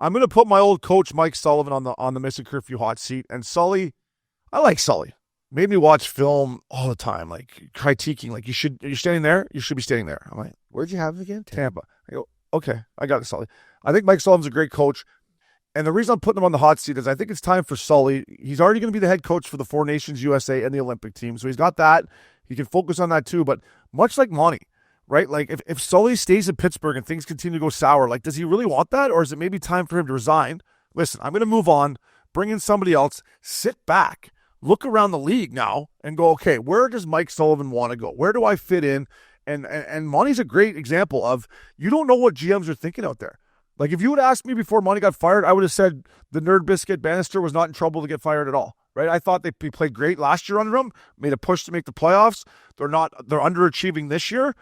I'm going to put my old coach, Mike Sullivan, on the Missin Curfew hot seat. And Sully, I like Sully. Made me watch film all the time, like critiquing, like you're standing there, you should be standing there. I'm like, where'd you have him again? Tampa. I go, okay, I got it, Sully. I think Mike Sullivan's a great coach. And the reason I'm putting him on the hot seat is I think it's time for Sully. He's already going to be the head coach for the Four Nations USA and the Olympic team. So he's got that. He can focus on that too. But much like Monty, right? Like if Sully stays in Pittsburgh and things continue to go sour, like does he really want that? Or is it maybe time for him to resign? Listen, I'm going to move on, bring in somebody else, sit back, look around the league now and go, okay, where does Mike Sullivan want to go? Where do I fit in? And Monty's a great example of you don't know what GMs are thinking out there. Like if you would ask me before Monty got fired, I would have said the Nerd Biscuit Bannister was not in trouble to get fired at all, right? I thought they played great last year under him, made a push to make the playoffs. They're underachieving this year.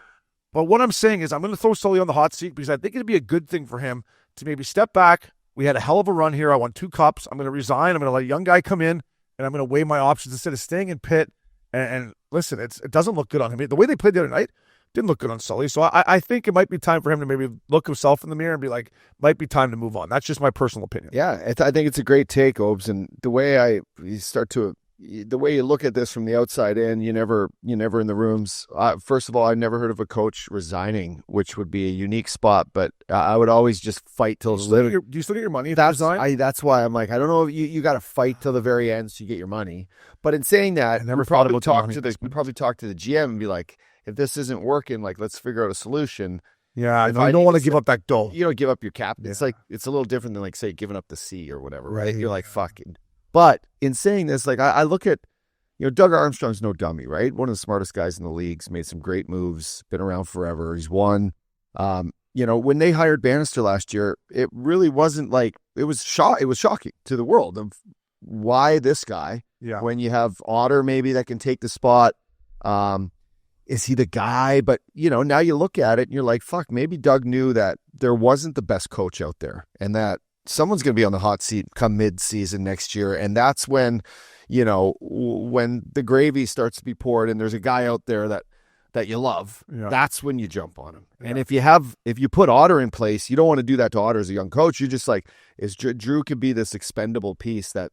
But what I'm saying is I'm going to throw Sully on the hot seat because I think it'd be a good thing for him to maybe step back. We had a hell of a run here. I won 2 cups. I'm going to resign. I'm going to let a young guy come in. And I'm going to weigh my options instead of staying in Pitt. And listen, it doesn't look good on him. The way they played the other night didn't look good on Sully. So I think it might be time for him to maybe look himself in the mirror and be like, might be time to move on. That's just my personal opinion. Yeah, I think it's a great take, Obes. And the way the way you look at this from the outside in, you're never in the rooms. First of all, I've never heard of a coach resigning, which would be a unique spot. But I would always just fight till do you still get your money? That's why I'm like, I don't know if you got to fight till the very end so you get your money. But in saying that, we probably talk to the GM and be like, if this isn't working, like let's figure out a solution. Yeah, I don't want to give up that dough. You don't give up your cap. Yeah. It's like it's a little different than like say giving up the C or whatever. Right? You're like fucking. But in saying this, like I look at, Doug Armstrong's no dummy, right? One of the smartest guys in the league. He's made some great moves, been around forever. He's won. When they hired Bannister last year, it really wasn't like, it was shocking to the world of why this guy, when you have Otter maybe that can take the spot. Is he the guy? But, now you look at it and you're like, fuck, maybe Doug knew that there wasn't the best coach out there and that someone's going to be on the hot seat come mid-season next year. And that's when, when the gravy starts to be poured and there's a guy out there that you love, that's when you jump on him. Yeah. And if you put Otter in place, you don't want to do that to Otter as a young coach. You just like, Drew could be this expendable piece that,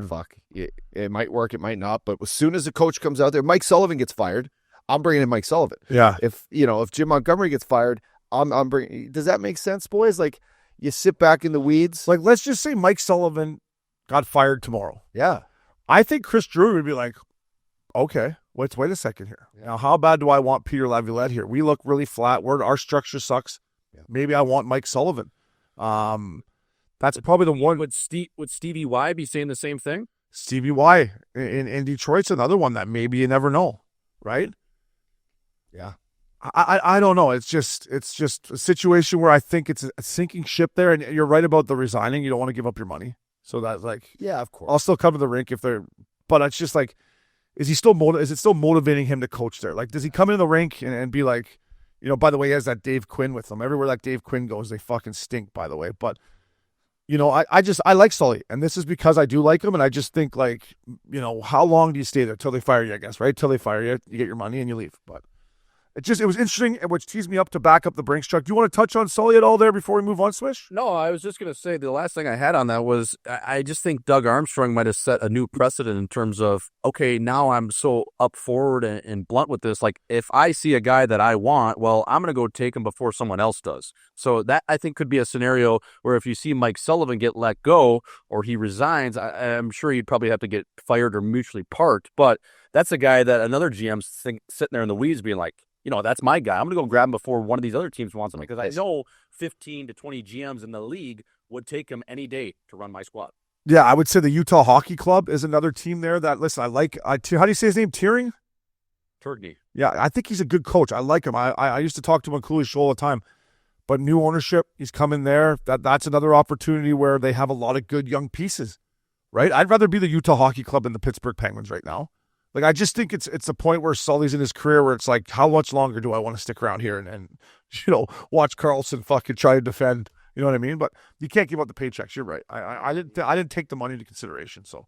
fuck, it might work, it might not. But as soon as the coach comes out there, Mike Sullivan gets fired, I'm bringing in Mike Sullivan. Yeah. If Jim Montgomery gets fired, I'm bringing. Does that make sense, boys? Like, you sit back in the weeds. Like, let's just say Mike Sullivan got fired tomorrow. Yeah. I think Chris Drury would be like, okay, wait a second here. Yeah. Now, how bad do I want Peter Laviolette here? We look really flat. Our structure sucks. Yeah. Maybe I want Mike Sullivan. That's probably the one. Would Stevie Y be saying the same thing? Stevie Y in Detroit's another one that maybe you never know, right? Yeah. I don't know. It's just a situation where I think it's a sinking ship there, and you're right about the resigning. You don't want to give up your money, so that's like, yeah, of course. I'll still come to the rink if they're, but it's just like, is it still motivating him to coach there? Like, does he come in the rink and be like, by the way, he has that Dave Quinn with him. Everywhere that Dave Quinn goes, they fucking stink. By the way, but I like Sully, and this is because I do like him, and I just think like, how long do you stay there till they fire you? I guess right till they fire you, you get your money and you leave, but. It was interesting, which teased me up to back up the Brinks truck. Do you want to touch on Sully at all there before we move on, Swish? No, I was just going to say the last thing I had on that was I just think Doug Armstrong might have set a new precedent in terms of, okay, now I'm so up forward and blunt with this. Like, if I see a guy that I want, well, I'm going to go take him before someone else does. So that, I think, could be a scenario where if you see Mike Sullivan get let go or he resigns, I'm sure he'd probably have to get fired or mutually part. But that's a guy that another GM's sitting there in the weeds being like, that's my guy. I'm going to go grab him before one of these other teams wants him because I know 15 to 20 GMs in the league would take him any day to run my squad. Yeah, I would say the Utah Hockey Club is another team there that, listen, I like. How do you say his name? Turgney? Yeah, I think he's a good coach. I like him. I used to talk to him on Cooley Show all the time. But new ownership, he's coming there. That's another opportunity where they have a lot of good young pieces, right? I'd rather be the Utah Hockey Club than the Pittsburgh Penguins right now. Like, I just think it's a point where Sully's in his career where it's like, how much longer do I want to stick around here and watch Carlson fucking try to defend, you know what I mean? But you can't give up the paychecks. You're right. I didn't take the money into consideration. So